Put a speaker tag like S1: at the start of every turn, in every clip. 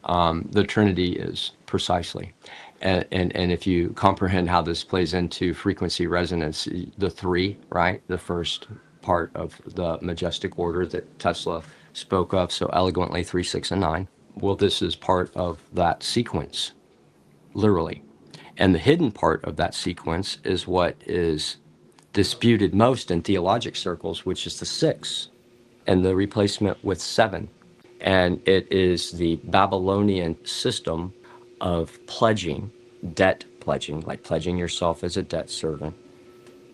S1: The Trinity is precisely. And if you comprehend how this plays into frequency resonance, the three, right? The first part of the majestic order that Tesla spoke of so eloquently, 3, 6, and 9. Well, this is part of that sequence, literally. And the hidden part of that sequence is what is disputed most in theologic circles, which is the 6 and the replacement with 7. And it is the Babylonian system of pledging, debt pledging, like pledging yourself as a debt servant.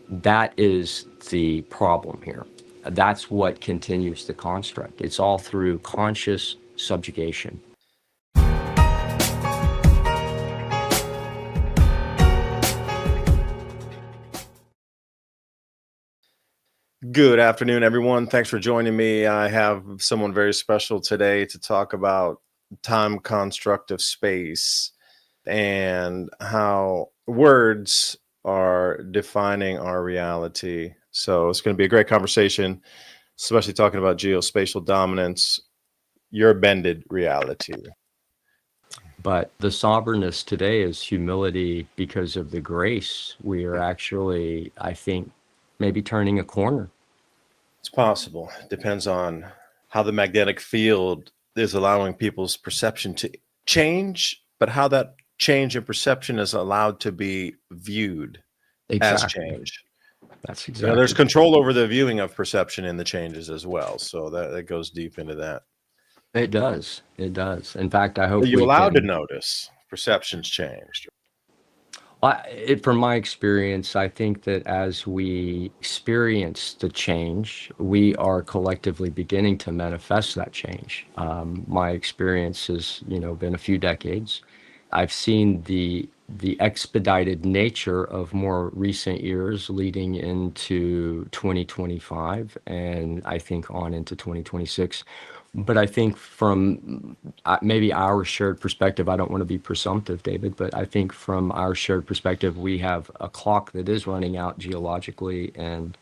S1: That is the problem here. That's what continues the construct. It's all through conscious subjugation.
S2: Good afternoon, everyone. Thanks for joining me. I have someone very special today to talk about time construct of space and how words are defining our reality. So it's going to be a great conversation, especially talking about geospatial dominance, your bended reality.
S1: But the sovereignness today is humility because of the grace. We are actually, I think, maybe turning a corner.
S2: It's possible. It depends on how the magnetic field is allowing people's perception to change, but how that change in perception is allowed to be viewed as change.
S1: That's exactly.
S2: There's control over the viewing of perception in the changes as well. So that goes deep into that.
S1: It does. It does. In fact, I hope
S2: Are you allowed to notice perceptions changed?
S1: From my experience, I think that as we experience the change, we are collectively beginning to manifest that change. My experience has, been a few decades. I've seen the expedited nature of more recent years leading into 2025, and I think on into 2026. But I think from maybe our shared perspective, I don't want to be presumptive, David, but I think from our shared perspective, we have a clock that is running out geologically, and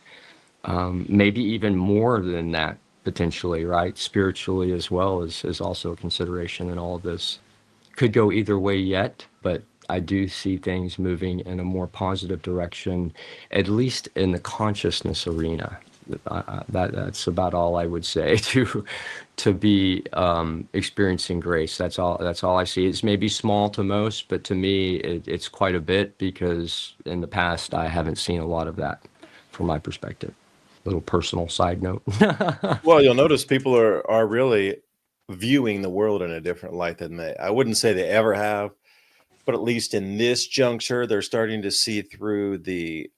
S1: maybe even more than that potentially, right? Spiritually as well is also a consideration in all of this. Could go either way yet, but I do see things moving in a more positive direction, at least in the consciousness arena. That's about all I would say to be experiencing grace. That's all I see. It's maybe small to most, but to me it's quite a bit, because in the past I haven't seen a lot of that from my perspective. Little personal side note.
S2: Well, you'll notice people are really viewing the world in a different light than I wouldn't say they ever have, but at least in this juncture, they're starting to see through the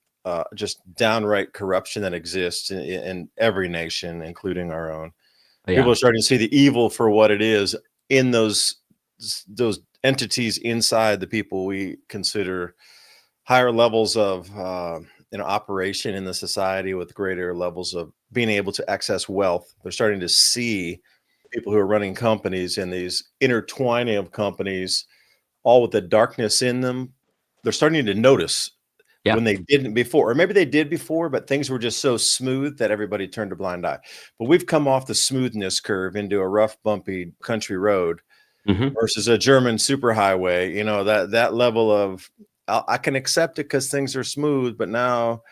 S2: just downright corruption that exists in every nation, including our own. Yeah. People are starting to see the evil for what it is in those entities inside the people we consider higher levels of operation in the society, with greater levels of being able to access wealth. They're starting to see people who are running companies and these intertwining of companies, all with the darkness in them. They're starting to notice when they didn't before, or maybe they did before, but things were just so smooth that everybody turned a blind eye. But we've come off the smoothness curve into a rough, bumpy country road versus a German superhighway. That level of, I can accept it because things are smooth, but now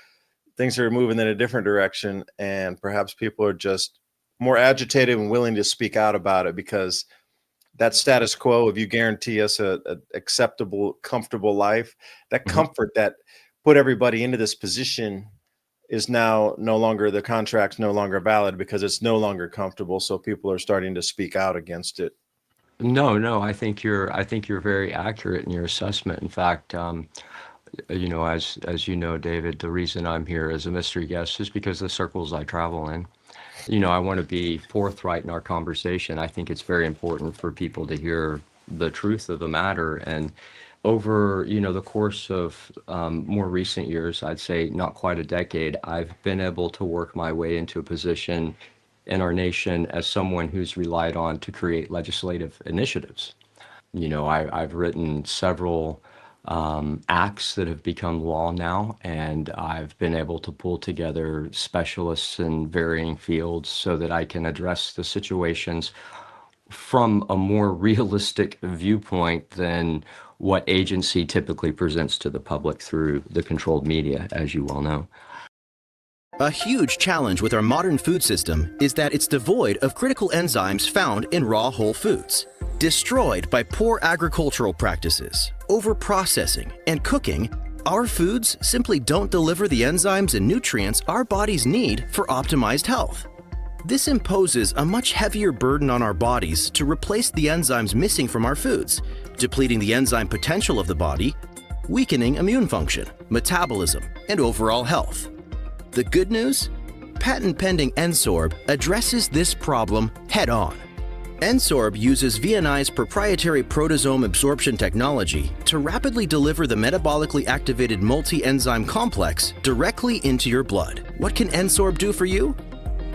S2: things are moving in a different direction, and perhaps people are just more agitated and willing to speak out about it, because that status quo, if you guarantee us a acceptable, comfortable life, that comfort that put everybody into this position is now no longer, the contract's no longer valid because it's no longer comfortable. So people are starting to speak out against it.
S1: No, I think you're very accurate in your assessment. In fact, as you know, David, the reason I'm here as a mystery guest is because of the circles I travel in. I want to be forthright in our conversation. I think it's very important for people to hear the truth of the matter. And over, the course of more recent years, I'd say not quite a decade, I've been able to work my way into a position in our nation as someone who's relied on to create legislative initiatives. I've written several acts that have become law now, and I've been able to pull together specialists in varying fields so that I can address the situations from a more realistic viewpoint than what agency typically presents to the public through the controlled media, as you well know.
S3: A huge challenge with our modern food system is that it's devoid of critical enzymes found in raw whole foods. Destroyed by poor agricultural practices, over-processing, and cooking, our foods simply don't deliver the enzymes and nutrients our bodies need for optimized health. This imposes a much heavier burden on our bodies to replace the enzymes missing from our foods, depleting the enzyme potential of the body, weakening immune function, metabolism, and overall health. The good news? Patent-pending Ensorb addresses this problem head-on. Ensorb uses VNI's proprietary proteasome absorption technology to rapidly deliver the metabolically activated multi-enzyme complex directly into your blood. What can Ensorb do for you?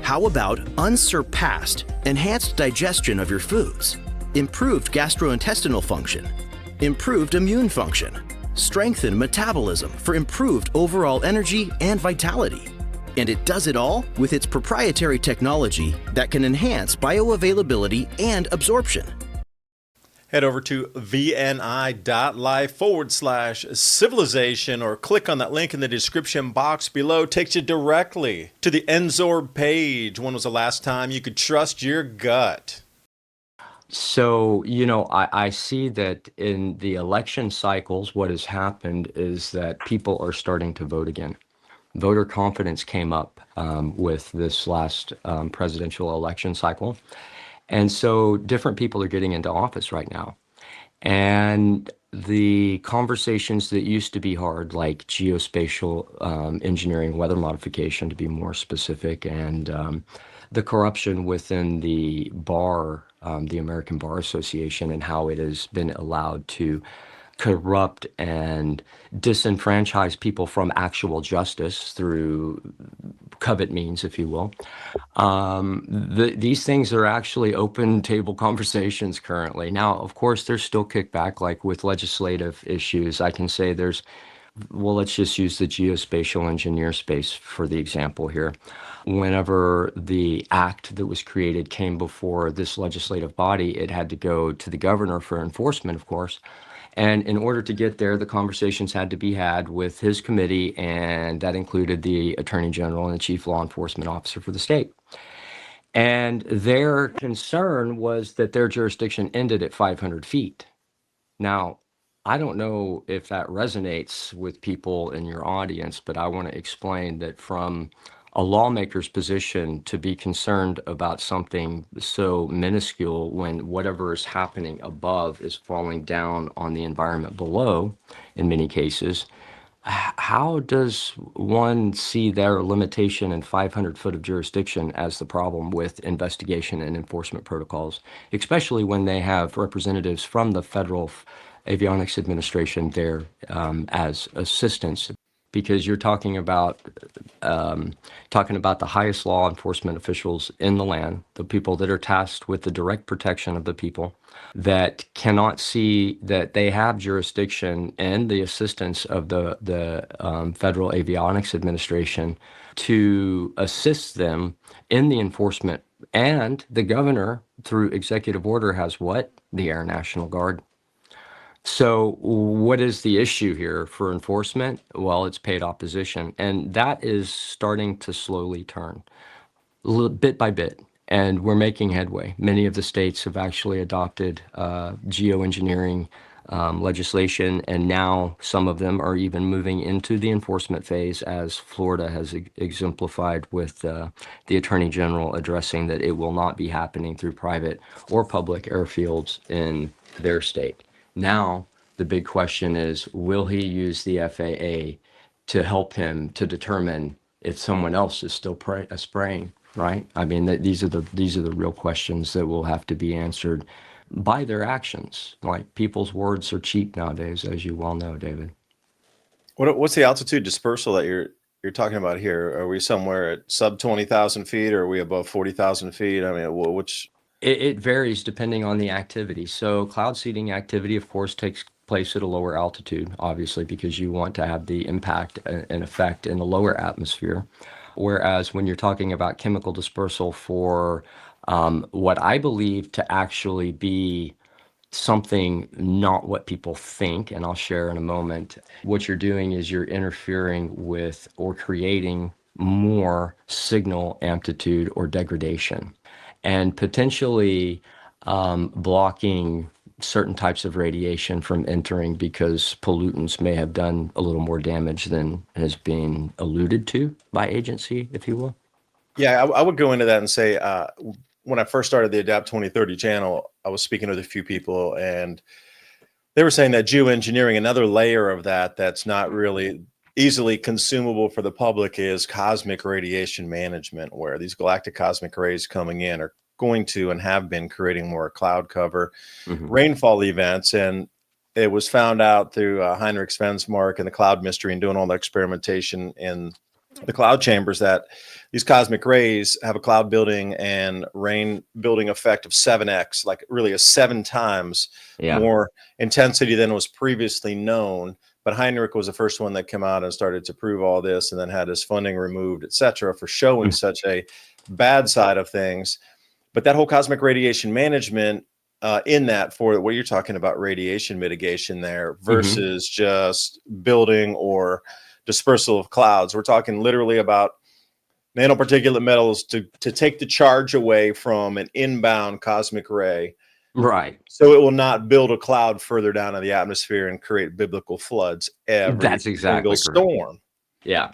S3: How about unsurpassed, enhanced digestion of your foods, improved gastrointestinal function, improved immune function, strengthened metabolism for improved overall energy and vitality? And it does it all with its proprietary technology that can enhance bioavailability and absorption.
S2: Head over to vni.life/civilization or click on that link in the description box below. Takes you directly to the Ensorb page. When was the last time you could trust your gut?
S1: So, I see that in the election cycles, what has happened is that people are starting to vote again. Voter confidence came up with this last presidential election cycle. And so different people are getting into office right now. And the conversations that used to be hard, like geospatial engineering, weather modification to be more specific, and the corruption within the bar, the American Bar Association, and how it has been allowed to corrupt and disenfranchise people from actual justice through covert means, if you will. These things are actually open table conversations currently. Now, of course, there's still kickback, like with legislative issues. I can say let's just use the geospatial engineer space for the example here. Whenever the act that was created came before this legislative body, it had to go to the governor for enforcement, of course. And in order to get there, the conversations had to be had with his committee, and that included the Attorney General and the Chief Law Enforcement Officer for the state. And their concern was that their jurisdiction ended at 500 feet. Now, I don't know if that resonates with people in your audience, but I want to explain that from a lawmaker's position, to be concerned about something so minuscule when whatever is happening above is falling down on the environment below, in many cases, how does one see their limitation in 500 foot of jurisdiction as the problem with investigation and enforcement protocols, especially when they have representatives from the Federal Avionics Administration there as assistants? Because you're talking about the highest law enforcement officials in the land, the people that are tasked with the direct protection of the people, that cannot see that they have jurisdiction and the assistance of the Federal Avionics Administration to assist them in the enforcement. And the governor, through executive order, has what? The Air National Guard. So what is the issue here for enforcement? Well, it's paid opposition, and that is starting to slowly turn bit by bit, and we're making headway. Many of the states have actually adopted geoengineering legislation, and now some of them are even moving into the enforcement phase, as Florida has exemplified with the Attorney General addressing that it will not be happening through private or public airfields in their state. Now, the big question is, will he use the FAA to help him to determine if someone else is still spraying, right? I mean, these are the real questions that will have to be answered by their actions. Like, people's words are cheap nowadays, as you well know, David.
S2: What's the altitude dispersal that you're talking about here? Are we somewhere at sub 20,000 feet, or are we above 40,000 feet? I mean, which...
S1: It varies depending on the activity. So cloud seeding activity, of course, takes place at a lower altitude, obviously, because you want to have the impact and effect in the lower atmosphere. Whereas when you're talking about chemical dispersal for What I believe to actually be something not what people think, and I'll share in a moment, what you're doing is you're interfering with or creating more signal amplitude or degradation, and potentially blocking certain types of radiation from entering because pollutants may have done a little more damage than has been alluded to by agency, if you will.
S2: Yeah, I would go into that and say, when I first started the Adapt 2030 channel, I was speaking with a few people, and they were saying that geoengineering, another layer of that that's not really easily consumable for the public, is cosmic radiation management, where these galactic cosmic rays coming in are going to and have been creating more cloud cover, rainfall events. And it was found out through Heinrich Svensmark and the cloud mystery and doing all the experimentation in the cloud chambers that these cosmic rays have a cloud building and rain building effect of 7x, like really a 7 times more intensity than was previously known. But Heinrich was the first one that came out and started to prove all this, and then had his funding removed, et cetera, for showing such a bad side of things. But that whole cosmic radiation management, in that, for what you're talking about, radiation mitigation there versus just building or dispersal of clouds. We're talking literally about nanoparticulate metals to take the charge away from an inbound cosmic ray.
S1: Right.
S2: So it will not build a cloud further down in the atmosphere and create biblical floods every
S1: That's exactly
S2: single
S1: correct.
S2: storm.
S1: Yeah.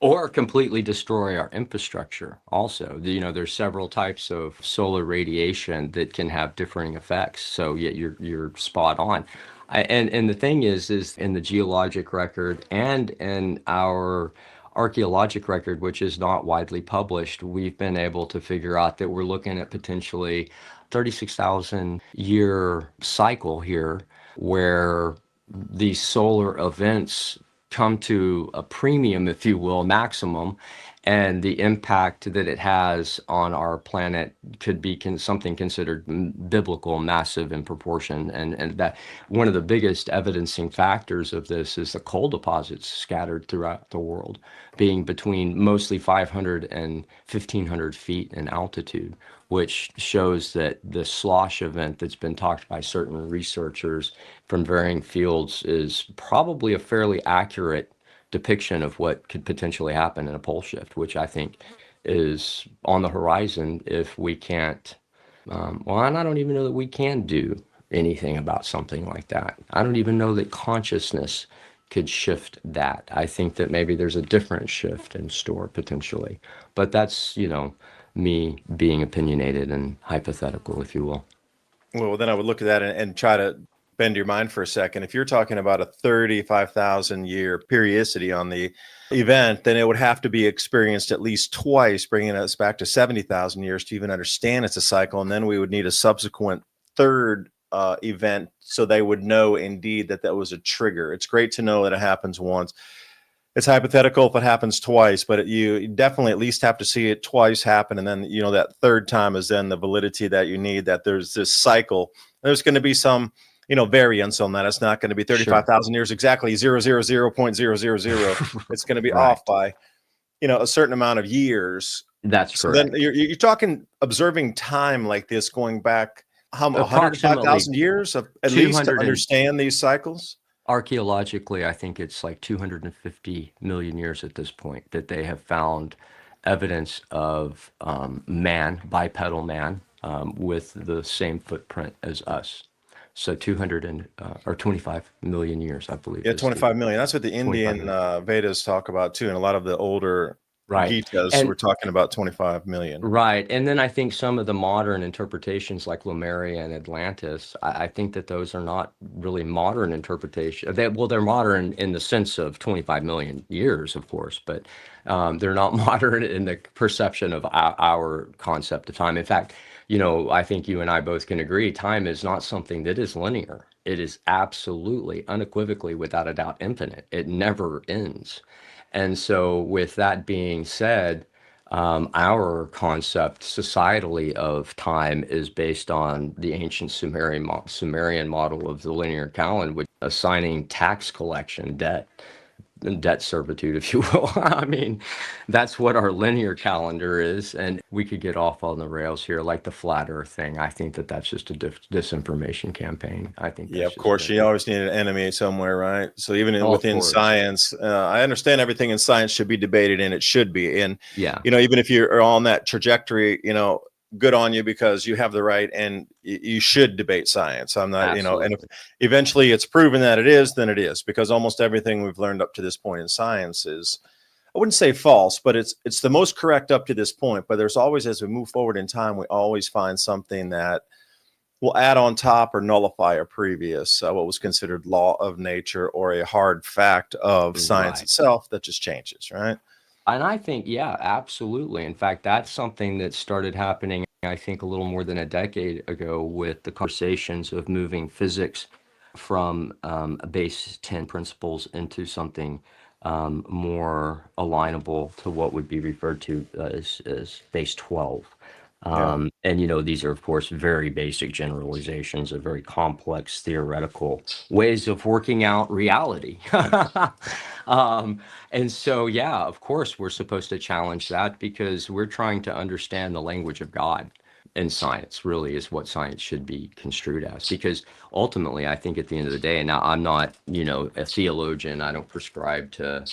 S1: Or completely destroy our infrastructure. Also, there's several types of solar radiation that can have differing effects. So yeah, you're spot on. And the thing is in the geologic record and in our archaeologic record, which is not widely published, we've been able to figure out that we're looking at potentially 36,000 year cycle here, where these solar events come to a premium, if you will, maximum, and the impact that it has on our planet could be something considered biblical, massive in proportion. And that one of the biggest evidencing factors of this is the coal deposits scattered throughout the world, being between mostly 500 and 1,500 feet in altitude, which shows that the slosh event that's been talked by certain researchers from varying fields is probably a fairly accurate depiction of what could potentially happen in a pole shift, which I think is on the horizon if we can't, well, and I don't even know that we can do anything about something like that. I don't even know that consciousness could shift that. I think that maybe there's a different shift in store potentially, but that's, me being opinionated and hypothetical, if you will.
S2: Well, then I would look at that and try to bend your mind for a second. If you're talking about a 35,000 year periodicity on the event, then it would have to be experienced at least twice, bringing us back to 70,000 years to even understand it's a cycle. And then we would need a subsequent third event so they would know indeed that was a trigger. It's great to know that it happens once. It's hypothetical if it happens twice, but you definitely at least have to see it twice happen. And then, that third time is then the validity that you need, that there's this cycle. There's going to be some, variance on that. It's not going to be 35,000 years exactly 0.000. It's going to be off by, a certain amount of years.
S1: That's
S2: so
S1: correct.
S2: Then you're talking observing time like this going back, how 105,000 years at least to understand these cycles?
S1: Archaeologically, I think it's like 250 million years at this point that they have found evidence of bipedal man, with the same footprint as us. So 25 million years, I believe.
S2: Yeah, 25 million. That's what the Indian Vedas talk about too, and a lot of the older Gitas were talking about 25 million.
S1: Right. And then I think some of the modern interpretations like Lemuria and Atlantis, I think that those are not really modern interpretations. They're modern in the sense of 25 million years, of course, but they're not modern in the perception of our concept of time. In fact, I think you and I both can agree, time is not something that is linear. It is absolutely, unequivocally, without a doubt, infinite. It never ends. And so with that being said, our concept societally of time is based on the ancient Sumerian model of the linear calendar, which assigning tax collection debt debt servitude, if you will. I mean, that's what our linear calendar is. And we could get off on the rails here, like the flat earth thing. I think that that's just a disinformation campaign. I think
S2: Yeah,
S1: that's
S2: of
S1: just
S2: course. You always need an enemy somewhere, right? So even
S1: oh, of
S2: within
S1: course.
S2: science, I understand everything in science should be debated, and it should be. And
S1: Yeah,
S2: even if you're on that trajectory, good on you because you have the right, and you should debate science. I'm not, and if
S1: absolutely.
S2: eventually it's proven that it is, then it is, because almost everything we've learned up to this point in science is, I wouldn't say false, but it's the most correct up to this point. But there's always, as we move forward in time, we always find something that will add on top or nullify a previous what was considered law of nature or a hard fact of science
S1: Right.
S2: itself that just changes, right?
S1: And I think, yeah, absolutely. In fact, that's something that started happening, I think, a little more than a decade ago with the conversations of moving physics from base 10 principles into something more alignable to what would be referred to as base 12.
S2: Yeah.
S1: And, these are, of course, very basic generalizations of very complex theoretical ways of working out reality. And so, yeah, of course, we're supposed to challenge that because we're trying to understand the language of God. And science really is what science should be construed as. Because ultimately, I think at the end of the day, and now I'm not, a theologian, I don't prescribe to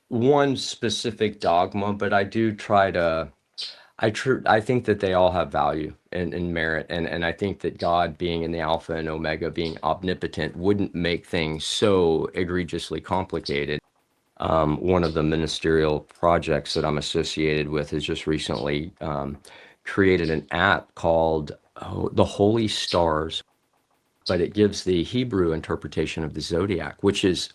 S1: one specific dogma, but I do try to I think that they all have value and merit, and I think that God being in the Alpha and Omega, being omnipotent, wouldn't make things so egregiously complicated. One of the ministerial projects that I'm associated with has just recently created an app called the Holy Stars, but it gives the Hebrew interpretation of the zodiac, which is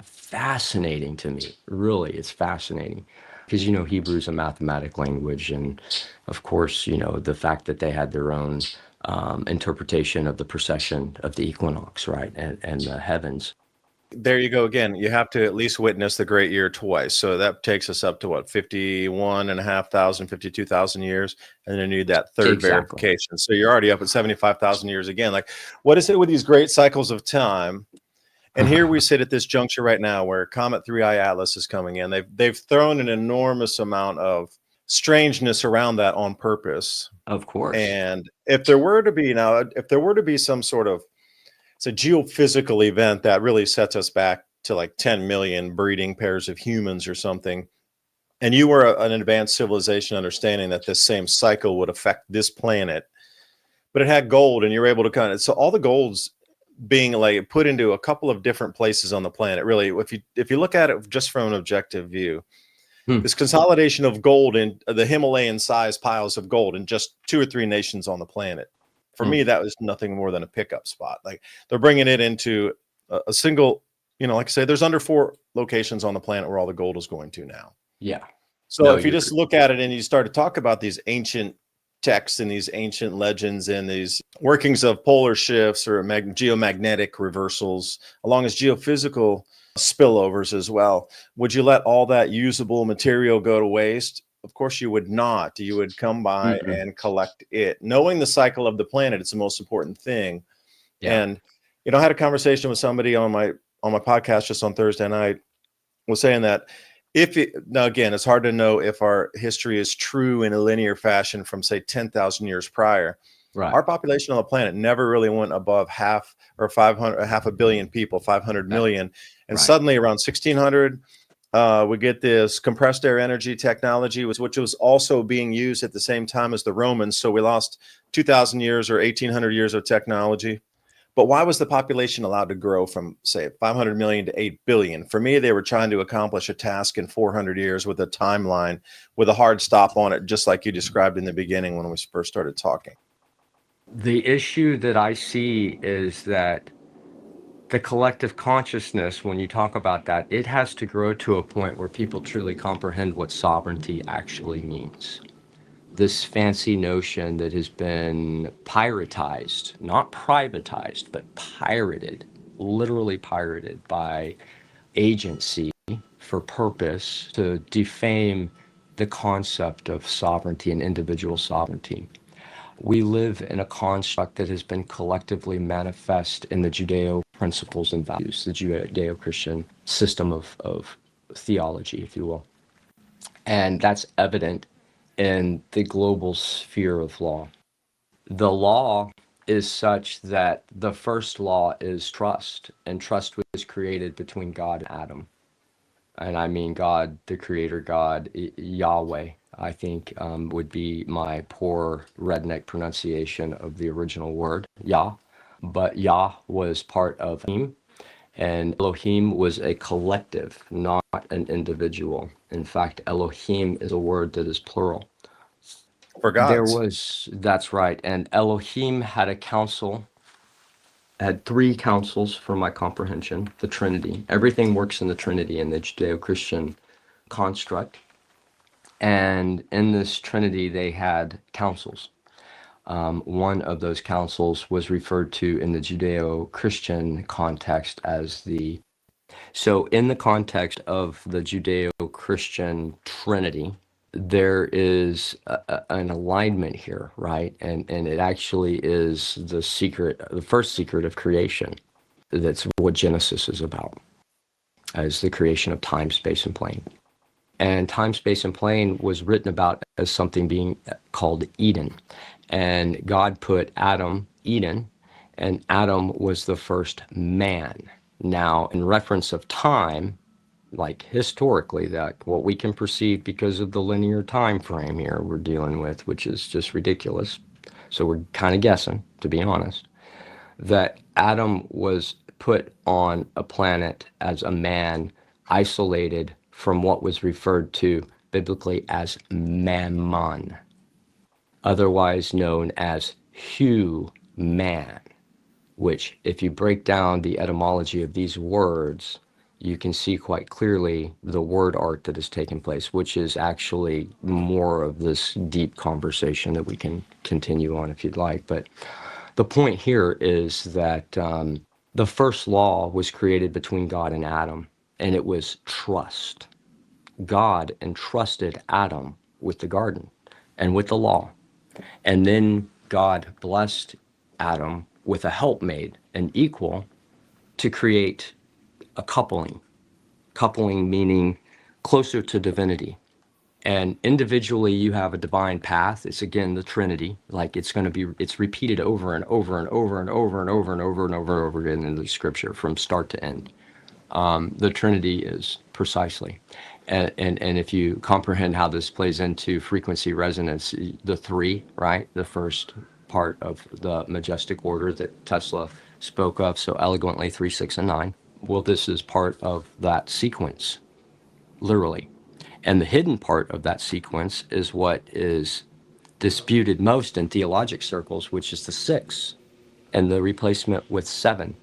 S1: fascinating to me. Really, it's fascinating because Hebrew's a mathematic language, and of course, the fact that they had their own interpretation of the precession of the equinox, right, and the heavens.
S2: There you go again. You have to at least witness the great year twice. So that takes us up to what, 51,500, 52,000 years. And then you need that third
S1: Exactly.
S2: verification. So you're already up at 75,000 years again. Like, what is it with these great cycles of time? And here we sit at this juncture right now where Comet 3I Atlas is coming in. They've thrown an enormous amount of strangeness around that on purpose.
S1: Of course.
S2: And if there were to be some sort of, it's a geophysical event that really sets us back to like 10 million breeding pairs of humans or something, and you were an advanced civilization understanding that this same cycle would affect this planet, but it had gold, and you're able to so all the gold's being like put into a couple of different places on the planet. Really, if you look at it just from an objective view, this consolidation of gold in the Himalayan sized piles of gold in just 2 or 3 nations on the planet, for me, that was nothing more than a pickup spot. Like, they're bringing it into a single, like I say, there's under 4 locations on the planet where all the gold is going to now.
S1: Yeah.
S2: So
S1: No,
S2: if you just look at it and you start to talk about these ancient texts and these ancient legends and these workings of polar shifts or geomagnetic reversals, along as geophysical spillovers as well, would you let all that usable material go to waste? Of course you would not. You would come by and collect it. Knowing the cycle of the planet, it's the most important thing.
S1: Yeah.
S2: And I had a conversation with somebody on my podcast just on Thursday night, was saying that now again, it's hard to know if our history is true in a linear fashion from say 10,000 years prior.
S1: Right.
S2: Our population on the planet never really went above half a billion people, 500 million. And suddenly around 1600, we get this compressed air energy technology, which was also being used at the same time as the Romans. So we lost 2,000 years or 1,800 years of technology. But why was the population allowed to grow from, say, 500 million to 8 billion? For me, they were trying to accomplish a task in 400 years with a timeline, with a hard stop on it, just like you described in the beginning when we first started talking.
S1: The issue that I see is that the collective consciousness, when you talk about that, it has to grow to a point where people truly comprehend what sovereignty actually means. This fancy notion that has been piratized, not privatized, but pirated, literally pirated by agency for purpose to defame the concept of sovereignty and individual sovereignty. We live in a construct that has been collectively manifest in the Judeo principles and values, the Judeo-Christian system of theology, if you will. And that's evident in the global sphere of law. The law is such that the first law is trust, and trust was created between God and Adam. And I mean God, the creator God, Yahweh, I think would be my poor redneck pronunciation of the original word, Yah. But Yah was part of him, and Elohim was a collective, not an individual. In fact, Elohim is a word that is plural.
S2: For gods.
S1: That's right. And Elohim had a council, had three councils for my comprehension, the Trinity. Everything works in the Trinity in the Judeo-Christian construct. And in this Trinity, they had councils. One of those councils was referred to in the Judeo-Christian context as so in the context of the Judeo-Christian Trinity, there is an alignment here, right? And it actually is the first secret of creation. That's what Genesis is about, as the creation of time, space, and plane. And time, space, and plane was written about as something being called Eden. And God put Adam, Eden, and Adam was the first man. Now, in reference of time, like historically, that what we can perceive because of the linear time frame here we're dealing with, which is just ridiculous. So we're kind of guessing, to be honest, that Adam was put on a planet as a man, isolated from what was referred to biblically as mammon, otherwise known as human, which, if you break down the etymology of these words, you can see quite clearly the word art that has taken place, which is actually more of this deep conversation that we can continue on if you'd like. But the point here is that the first law was created between God and Adam, and it was trust. God entrusted Adam with the garden and with the law. And then God blessed Adam with a helpmate, an equal, to create a coupling. Coupling meaning closer to divinity. And individually, you have a divine path. It's again the Trinity. Like it's repeated over and over and over and over and over and over and over and over again in the Scripture from start to end. The Trinity is precisely. And if you comprehend how this plays into frequency resonance, the three, right? The first part of the majestic order that Tesla spoke of so eloquently, 3, 6, and 9. Well, this is part of that sequence, literally. And the hidden part of that sequence is what is disputed most in theologic circles, which is the 6 and the replacement with 7.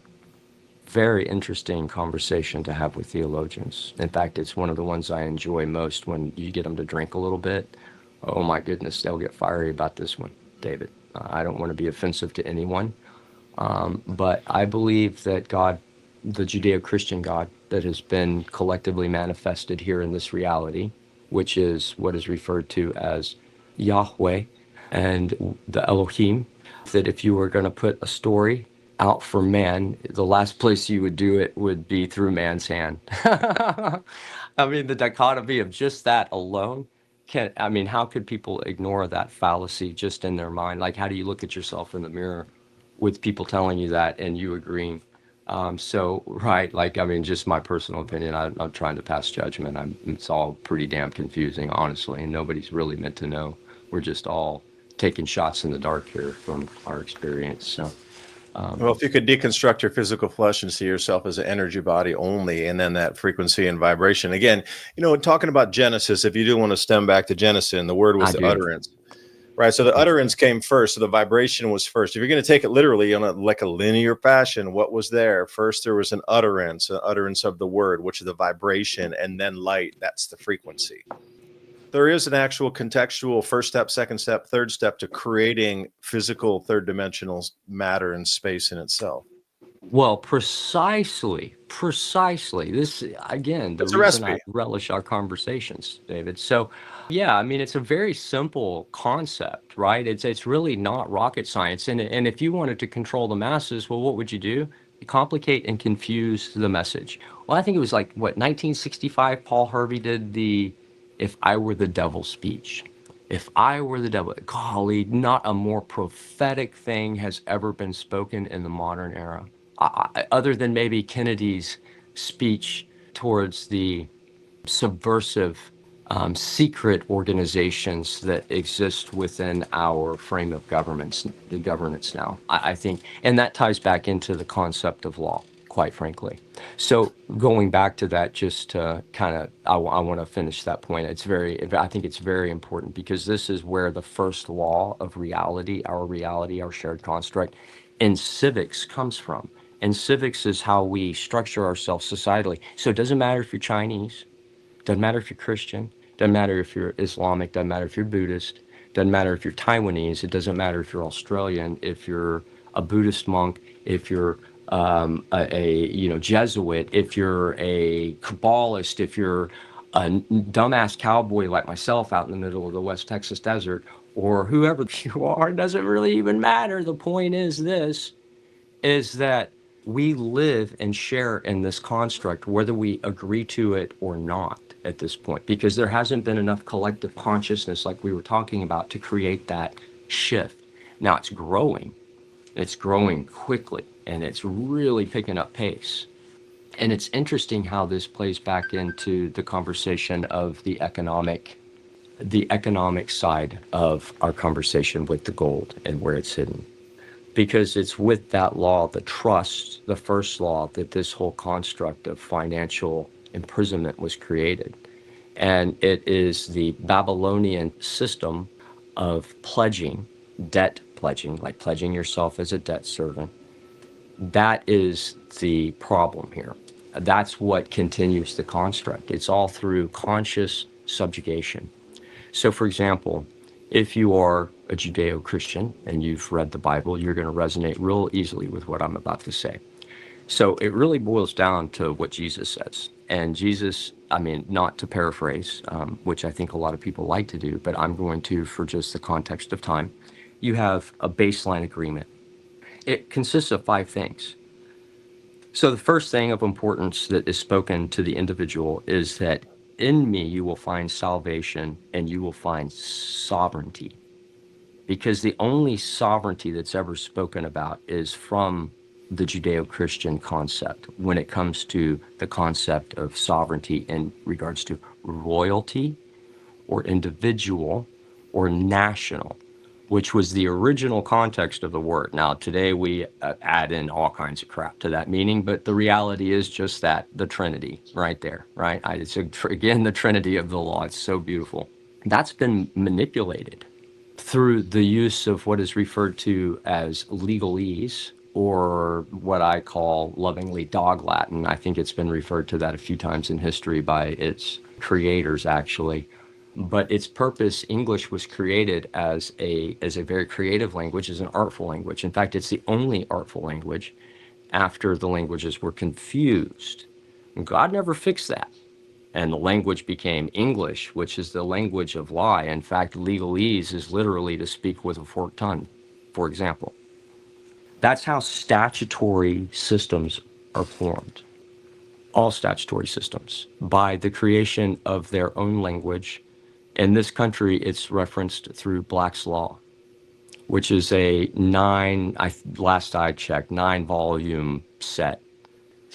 S1: Very interesting conversation to have with theologians. In fact, it's one of the ones I enjoy most when you get them to drink a little bit. Oh my goodness, they'll get fiery about this one, David. I don't want to be offensive to anyone, but I believe that God, the Judeo-Christian God that has been collectively manifested here in this reality, which is what is referred to as Yahweh and the Elohim, that if you were going to put a story out for man, the last place you would do it would be through man's hand. I mean, the dichotomy of just that alone how could people ignore that fallacy just in their mind? Like, how do you look at yourself in the mirror with people telling you that and you agreeing? Right, just my personal opinion. I'm not trying to pass judgment. It's all pretty damn confusing, honestly, and nobody's really meant to know. We're just all taking shots in the dark here from our experience. So.
S2: Well, if you could deconstruct your physical flesh and see yourself as an energy body only, and then that frequency and vibration. Again, talking about Genesis, if you do want to stem back to Genesis, and the word was the utterance, right? So the utterance came first. So the vibration was first. If you're going to take it literally on like a linear fashion, what was there? First, there was an utterance of the word, which is the vibration, and then light. That's the frequency. There is an actual contextual first step, second step, third step to creating physical third dimensional matter and space in itself.
S1: Well, precisely. This, again, the reason I relish our conversations, David. So, yeah, it's a very simple concept, right? It's really not rocket science. And if you wanted to control the masses, well, what would you do? complicate and confuse the message. Well, I think it was like, what, 1965, Paul Harvey did the "If I Were the Devil" speech. If I were the devil, golly, not a more prophetic thing has ever been spoken in the modern era, other than maybe Kennedy's speech towards the subversive secret organizations that exist within our frame of governments, the governance now. I think, and that ties back into the concept of law, quite frankly. So going back to that, just to kind of, I want to finish that point. I think it's very important, because this is where the first law of reality, our shared construct in civics comes from. And civics is how we structure ourselves societally. So it doesn't matter if you're Chinese, doesn't matter if you're Christian, doesn't matter if you're Islamic, doesn't matter if you're Buddhist, doesn't matter if you're Taiwanese, it doesn't matter if you're Australian, if you're a Buddhist monk, if you're Jesuit, if you're a Kabbalist, if you're a dumbass cowboy like myself out in the middle of the West Texas desert, or whoever you are, it doesn't really even matter. The point is this, is that we live and share in this construct, whether we agree to it or not at this point, because there hasn't been enough collective consciousness, like we were talking about, to create that shift. Now it's growing quickly, and it's really picking up pace. And it's interesting how this plays back into the conversation of the economic side of our conversation with the gold and where it's hidden. Because it's with that law, the trust, the first law, that this whole construct of financial imprisonment was created. And it is the Babylonian system of pledging, debt pledging, like pledging yourself as a debt servant. That is the problem here. That's what continues the construct. It's all through conscious subjugation. So, for example, if you are a Judeo-Christian and you've read the Bible, you're going to resonate real easily with what I'm about to say. So it really boils down to what Jesus says. And Jesus, I mean, not to paraphrase, which I think a lot of people like to do, but I'm going to for just the context of time. You have a baseline agreement. It consists of 5 things. So the first thing of importance that is spoken to the individual is that in me you will find salvation and you will find sovereignty. Because the only sovereignty that's ever spoken about is from the Judeo-Christian concept when it comes to the concept of sovereignty in regards to royalty or individual or national, which was the original context of the word. Now, today we add in all kinds of crap to that meaning, but the reality is just that, the Trinity right there, right? It's, again, the Trinity of the law. It's so beautiful. That's been manipulated through the use of what is referred to as legalese, or what I call lovingly dog Latin. I think it's been referred to that a few times in history by its creators, actually. But its purpose, English was created as a very creative language, as an artful language. In fact, it's the only artful language after the languages were confused. And God never fixed that. And the language became English, which is the language of lie. In fact, legalese is literally to speak with a forked tongue, for example. That's how statutory systems are formed. All statutory systems, by the creation of their own language. In this country, it's referenced through Black's Law, which is a last I checked, 9-volume set.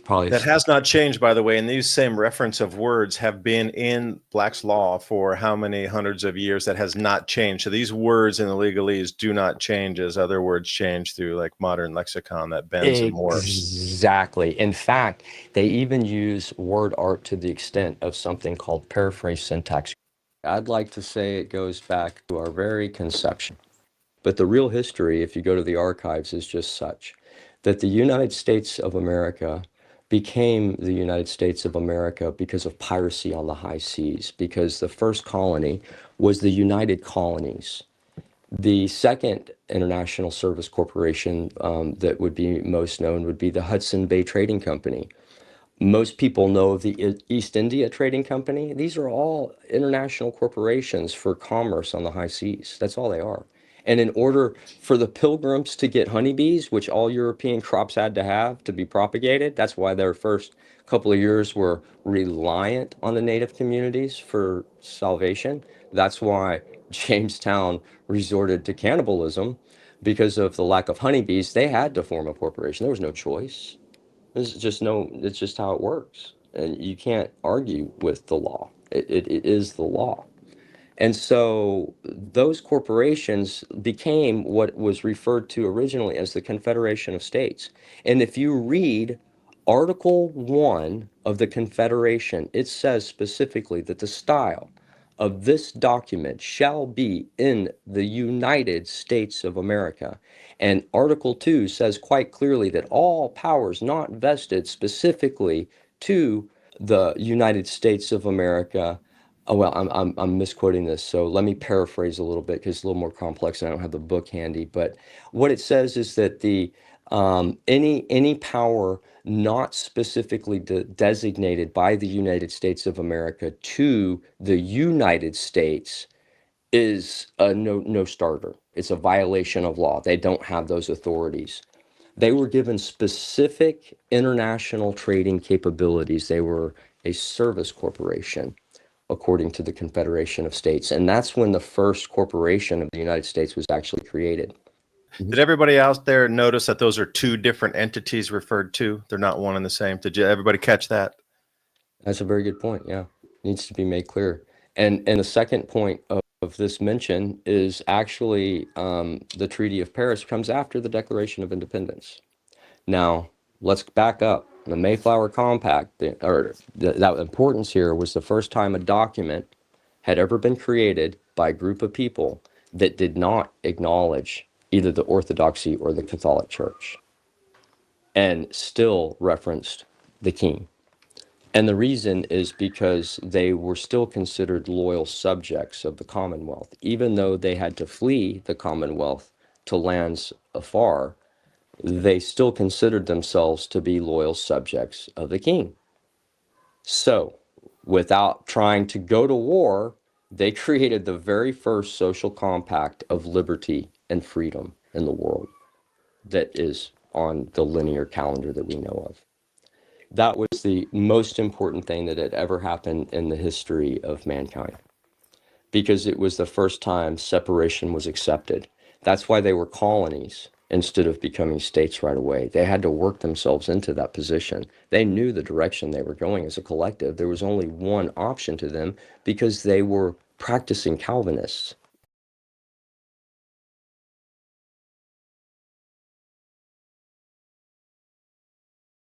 S2: That has not changed, by the way, and these same reference of words have been in Black's Law for how many hundreds of years. That has not changed. So these words in the legalese do not change as other words change through like modern lexicon that bends and morphs.
S1: Exactly. In fact, they even use word art to the extent of something called paraphrase syntax. I'd like to say it goes back to our very conception. But the real history, if you go to the archives, is just such that the United States of America became the United States of America because of piracy on the high seas, because the first colony was the United Colonies. The second international service corporation that would be most known would be the Hudson Bay Trading Company. Most people know of the East India Trading Company. These are all international corporations for commerce on the high seas. That's all they are. And in order for the pilgrims to get honeybees, which all European crops had to have to be propagated, that's why their first couple of years were reliant on the native communities for salvation. That's why Jamestown resorted to cannibalism, because of the lack of honeybees. They had to form a corporation. There was no choice. It's just how it works. And you can't argue with the law. It is the law. And so those corporations became what was referred to originally as the Confederation of States. And if you read Article 1 of the Confederation, it says specifically that the style of this document shall be in the United States of America. And Article 2 says quite clearly that all powers not vested specifically to the United States of America. Oh, well, I'm misquoting this, so let me paraphrase a little bit because it's a little more complex and I don't have the book handy. But what it says is that the any power not specifically designated by the United States of America to the United States is a no starter. It's a violation of law. They don't have those authorities. They were given specific international trading capabilities. They were a service corporation, according to the Confederation of States. And that's when the first corporation of the United States was actually created.
S2: Did everybody out there notice that those are two different entities referred to? They're not one and the same. Did everybody catch that?
S1: That's a very good point. Yeah, needs to be made clear. And the second point of this mention is actually the Treaty of Paris comes after the Declaration of Independence. Now, let's back up. The Mayflower Compact, that importance here was the first time a document had ever been created by a group of people that did not acknowledge either the Orthodoxy or the Catholic Church, and still referenced the king. And the reason is because they were still considered loyal subjects of the Commonwealth, even though they had to flee the Commonwealth to lands afar. They still considered themselves to be loyal subjects of the king. So, without trying to go to war, they created the very first social compact of liberty and freedom in the world that is on the linear calendar that we know of. That was the most important thing that had ever happened in the history of mankind, because it was the first time separation was accepted. That's why they were colonies instead of becoming states right away. They had to work themselves into that position. They knew the direction they were going as a collective. There was only one option to them because they were practicing Calvinists.